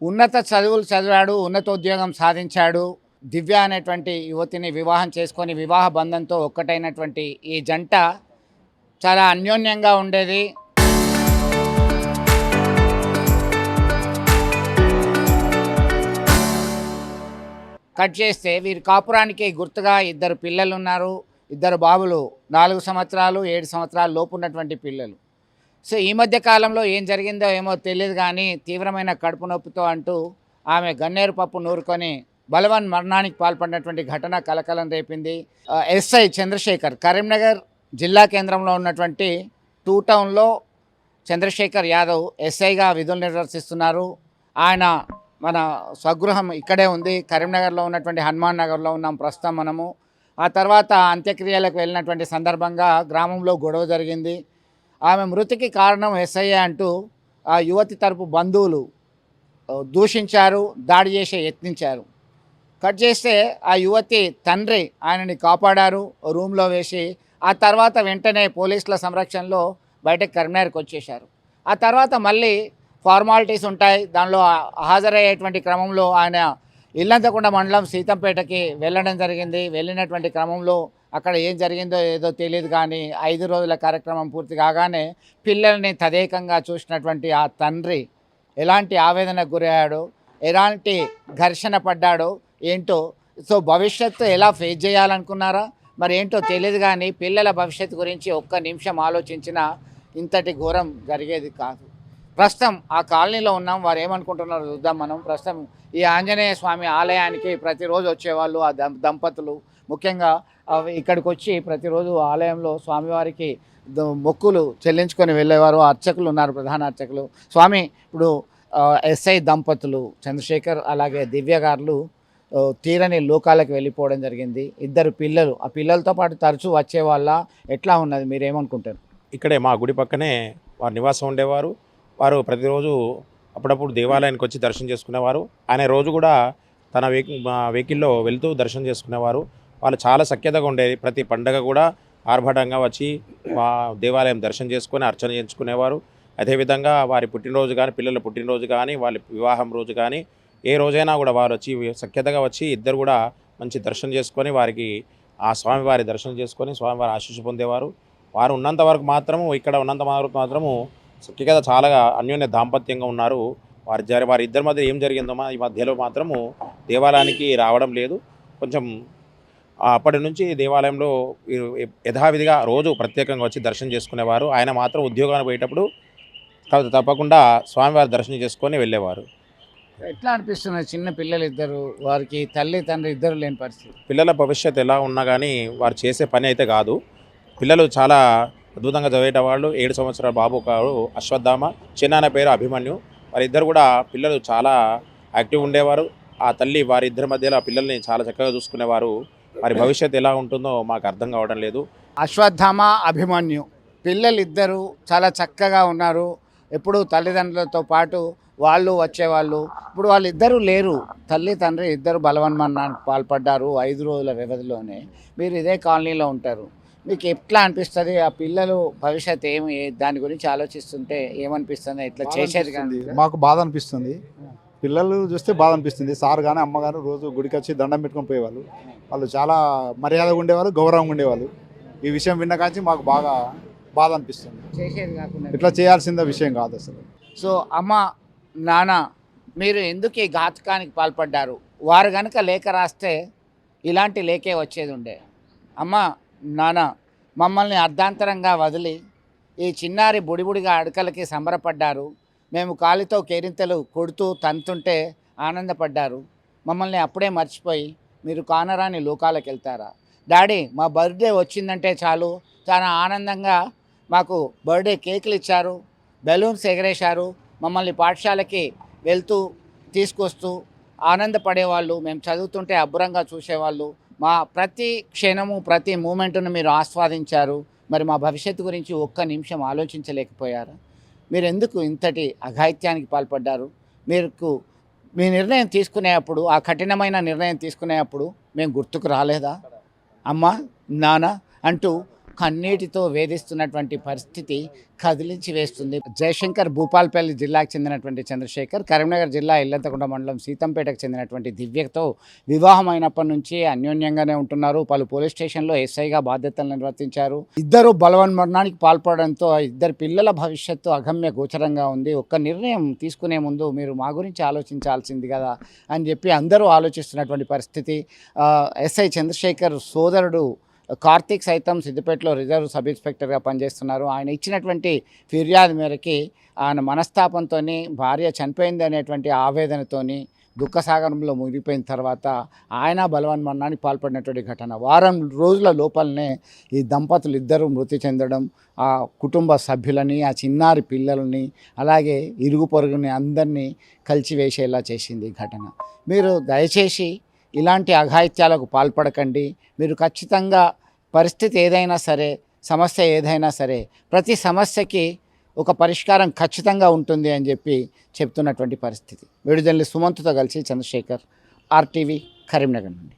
ఉన్నత చదువులు చదివాడు, ఉన్నతోద్యోగం సాధించాడు. దివ్య అనేటువంటి యువతిని వివాహం చేసుకొని వివాహ బంధంతో ఒక్కటైనటువంటి ఈ జంట చాలా అన్యోన్యంగా ఉండేది. కట్ చేస్తే వీరి కాపురానికి గుర్తుగా ఇద్దరు పిల్లలు ఉన్నారు. ఇద్దరు బాబులు 4 సంవత్సరాలు 7 సంవత్సరాల లోపు ఉన్నటువంటి పిల్లలు. సో ఈ మధ్య కాలంలో ఏం జరిగిందో ఏమో తెలియదు కానీ తీవ్రమైన కడుపు నొప్పితో అంటూ ఆమె గన్నేరు పప్పు నూరుకొని బలవన్ మరణానికి పాల్పడినటువంటి ఘటన కలకలం రేపింది. ఎస్ఐ చంద్రశేఖర్ కరీంనగర్ జిల్లా కేంద్రంలో ఉన్నటువంటి 2 టౌన్లో చంద్రశేఖర్ యాదవ్ ఎస్ఐగా విధులు నిర్వర్తిస్తున్నారు. ఆయన మన స్వగృహం ఇక్కడే ఉంది. కరీంనగర్లో ఉన్నటువంటి హనుమాన్ నగర్లో ఉన్నాం ప్రస్తుతం మనము. ఆ తర్వాత అంత్యక్రియలకు వెళ్ళినటువంటి సందర్భంగా గ్రామంలో గొడవ జరిగింది. ఆమె మృతికి కారణం ఎస్ఐ అంటూ ఆ యువతి తరపు బంధువులు దూషించారు, దాడి చేసే యత్నించారు. కట్ చేస్తే ఆ యువతి తండ్రి ఆయనని కాపాడారు రూమ్లో వేసి. ఆ తర్వాత వెంటనే పోలీసుల సంరక్షణలో బయటకు కరీంనగర్కి వచ్చేశారు. ఆ తర్వాత మళ్ళీ ఫార్మాలిటీస్ ఉంటాయి. దానిలో హాజరయ్యేటువంటి క్రమంలో ఆయన ఇల్లంతకుంట మండలం సీతంపేటకి వెళ్ళడం జరిగింది. వెళ్ళినటువంటి క్రమంలో అక్కడ ఏం జరిగిందో ఏదో తెలియదు కానీ 5 రోజుల కార్యక్రమం పూర్తి కాగానే పిల్లల్ని తదేకంగా చూసినటువంటి ఆ తండ్రి ఎలాంటి ఆవేదనకు గురయ్యాడో, ఎలాంటి ఘర్షణ పడ్డాడో ఏంటో. సో భవిష్యత్తు ఎలా ఫేస్ చేయాలనుకున్నారా మరి ఏంటో తెలియదు కానీ పిల్లల భవిష్యత్తు గురించి ఒక్క నిమిషం ఆలోచించినా ఇంతటి ఘోరం జరిగేది కాదు. ప్రస్తుతం ఆ కాలనీలో ఉన్నాం. వారు ఏమనుకుంటున్నారో చూద్దాం మనం. ప్రస్తుతం ఈ ఆంజనేయ స్వామి ఆలయానికి ప్రతిరోజు వచ్చేవాళ్ళు ఆ దంపతులు ముఖ్యంగా ఇక్కడికి వచ్చి ప్రతిరోజు ఆలయంలో స్వామివారికి మొక్కులు చెల్లించుకొని వెళ్ళేవారు. అర్చకులు ఉన్నారు, ప్రధాన అర్చకులు. స్వామి ఇప్పుడు ఎస్ఐ దంపతులు చంద్రశేఖర్ అలాగే దివ్య గారు తీరని లోకాలకు వెళ్ళిపోవడం జరిగింది. ఇద్దరు పిల్లలు, ఆ పిల్లలతో పాటు తరచూ వచ్చేవాళ్ళ ఎట్లా ఉన్నది మీరేమనుకుంటారు? ఇక్కడే మా గుడి పక్కనే వారు నివాసం ఉండేవారు. వారు ప్రతిరోజు అప్పుడప్పుడు దేవాలయానికి వచ్చి దర్శనం చేసుకునేవారు. ఆయన రోజు కూడా తన వెహికల్లో వెళ్తూ దర్శనం చేసుకునేవారు. వాళ్ళు చాలా సఖ్యతగా ఉండేది. ప్రతి పండగ కూడా ఆర్భాటంగా వచ్చి దేవాలయం దర్శనం చేసుకొని అర్చన చేయించుకునేవారు. అదేవిధంగా వారి పుట్టినరోజు కానీ, పిల్లల పుట్టినరోజు కానీ, వాళ్ళ వివాహం రోజు కానీ, ఏ రోజైనా కూడా వారు వచ్చి సఖ్యతగా వచ్చి ఇద్దరు కూడా మంచి దర్శనం చేసుకొని వారికి ఆ స్వామివారి దర్శనం చేసుకొని స్వామివారి ఆశీస్సు పొందేవారు. వారు ఉన్నంత వరకు మాత్రము, ఇక్కడ ఉన్నంత వరకు మాత్రము సఖ్యత చాలా అన్యోన్య దాంపత్యంగా ఉన్నారు. వారి ఇద్దరి మధ్య ఏం జరిగిందో ఈ మధ్యలో మాత్రము దేవాలయానికి రావడం లేదు. కొంచెం అప్పటి నుంచి దేవాలయంలో యథావిధిగా రోజు ప్రత్యేకంగా వచ్చి దర్శనం చేసుకునేవారు. ఆయన మాత్రం ఉద్యోగానికి పోయేటప్పుడు తప్పకుండా స్వామివారి దర్శనం చేసుకొని వెళ్ళేవారు. ఎట్లా అనిపిస్తున్నారు చిన్న పిల్లలు ఇద్దరు, వారికి తల్లి తండ్రి ఇద్దరు లేని పరిస్థితి? పిల్లల భవిష్యత్తు ఎలా ఉన్నా కానీ వారు చేసే పని అయితే కాదు. పిల్లలు చాలా అద్భుతంగా చదివేటవాళ్ళు. 7 సంవత్సరాల బాబు గారు అశ్వత్థామ, చిన్నాన్న పేరు అభిమన్యు. వారిద్దరు కూడా పిల్లలు చాలా యాక్టివ్ ఉండేవారు. ఆ తల్లి వారిద్దరి మధ్యలో ఆ పిల్లల్ని చాలా చక్కగా చూసుకునేవారు. వారి భవిష్యత్తు ఎలా ఉంటుందో మాకు అర్థం కావడం లేదు. అశ్వత్థామ, అభిమన్యు పిల్లలు ఇద్దరు చాలా చక్కగా ఉన్నారు. ఎప్పుడు తల్లిదండ్రులతో పాటు వాళ్ళు వచ్చేవాళ్ళు. ఇప్పుడు వాళ్ళిద్దరూ లేరు. తల్లి తండ్రి ఇద్దరు బలవన్మరణానికి పాల్పడ్డారు 5 రోజుల వ్యవధిలోనే. మీరు ఇదే కాలనీలో ఉంటారు. మీకు ఎట్లా అనిపిస్తుంది? ఆ పిల్లలు భవిష్యత్తు దాని గురించి ఆలోచిస్తుంటే ఏమనిపిస్తుంది? ఇట్లా చేసేది కానీ మాకు బాధ అనిపిస్తుంది. పిల్లలు చూస్తే బాధ అనిపిస్తుంది. సార్ కానీ అమ్మ కానీ రోజు గుడికి వచ్చి దండం పెట్టుకొని పోయేవాళ్ళు. వాళ్ళు చాలా మర్యాదగా ఉండేవాళ్ళు, గౌరవంగా ఉండేవాళ్ళు. ఈ విషయం విన్న కాంచి మాకు బాగా బాధ అనిపిస్తుంది. చేసేది కాకుండా ఇట్లా చేయాల్సిన విషయం కాదు అసలు. సో అమ్మ, నాన్న, మీరు ఎందుకు ఈ ఘాతకానికి పాల్పడ్డారు? వారు కనుక లేఖ రాస్తే ఇలాంటి లేఖే వచ్చేది ఉండే. అమ్మ, నాన్న, మమ్మల్ని అర్ధాంతరంగా వదిలి ఈ చిన్నారి బుడిబుడిగా అడకలకి సంబరపడ్డారు. మేము కాలితో కేరింతలు కొడుతూ తంతుంటే ఆనందపడ్డారు. మమ్మల్ని అప్పుడే మర్చిపోయి మీరు కానరాని లోకాలకు వెళ్తారా? డాడీ, మా బర్త్డే వచ్చిందంటే చాలు చాలా ఆనందంగా మాకు బర్త్డే కేకులు ఇచ్చారు, బెలూన్స్ ఎగరేశారు, మమ్మల్ని పాఠశాలకి వెళ్తూ తీసుకొస్తూ ఆనందపడేవాళ్ళు. మేము చదువుతుంటే అబ్బురంగా చూసేవాళ్ళు. మా ప్రతి క్షణము ప్రతి మూమెంట్ను మీరు ఆస్వాదించారు. మరి మా భవిష్యత్తు గురించి ఒక్క నిమిషం ఆలోచించలేకపోయారు? మీరు ఎందుకు ఇంతటి అఘాయిత్యానికి పాల్పడ్డారు? మీ నిర్ణయం తీసుకునేటప్పుడు, ఆ కఠినమైన నిర్ణయం తీసుకునేటప్పుడు మేము గుర్తుకు రాలేదా? అమ్మ, నాన్న అంటూ కన్నీటితో వేధిస్తున్నటువంటి పరిస్థితి కదిలించి వేస్తుంది. జయశంకర్ భూపాల్పల్లి జిల్లాకు చెందినటువంటి చంద్రశేఖర్ కరీంనగర్ జిల్లా ఇల్లంతకుంట మండలం సీతంపేటకు చెందినటువంటి దివ్యతో వివాహం అయినప్పటి నుంచి అన్యోన్యంగానే ఉంటున్నారు. పలు పోలీస్ స్టేషన్లో ఎస్ఐగా బాధ్యతలు నిర్వర్తించారు. ఇద్దరు బలవన్మరణానికి పాల్పడడంతో ఇద్దరు పిల్లల భవిష్యత్తు అగమ్య గోచరంగా ఉంది. ఒక్క నిర్ణయం తీసుకునే ముందు మీరు మా గురించి ఆలోచించాల్సింది కదా అని చెప్పి అందరూ ఆలోచిస్తున్నటువంటి పరిస్థితి. ఎస్ఐ చంద్రశేఖర్ సోదరుడు కార్తీక్ సైతం సిద్దిపేటలో రిజర్వ్ సబ్ ఇన్స్పెక్టర్గా పనిచేస్తున్నారు. ఆయన ఇచ్చినటువంటి ఫిర్యాదు మేరకి ఆయన మనస్తాపంతో భార్య చనిపోయింది అనేటువంటి ఆవేదనతోని దుఃఖసాగరంలో మునిగిపోయిన తర్వాత ఆయన బలవన్మరణానికి పాల్పడినటువంటి ఘటన. వారం రోజుల లోపలనే ఈ దంపతులు ఇద్దరు మృతి చెందడం ఆ కుటుంబ సభ్యులని, ఆ చిన్నారి పిల్లలని, అలాగే ఇరుగు పొరుగుని అందరినీ కలిచివేసేలా చేసింది ఈ ఘటన. మీరు దయచేసి ఇలాంటి అఘాయిత్యాలకు పాల్పడకండి. మీరు ఖచ్చితంగా పరిస్థితి ఏదైనా సరే, సమస్య ఏదైనా సరే, ప్రతి సమస్యకి ఒక పరిష్కారం ఖచ్చితంగా ఉంటుంది అని చెప్పి చెప్తున్నటువంటి పరిస్థితి. వీడియో జర్నలిస్ట్ సుమంత్తో కలిసి చంద్రశేఖర్, RTV, కరీంనగర్ నుండి.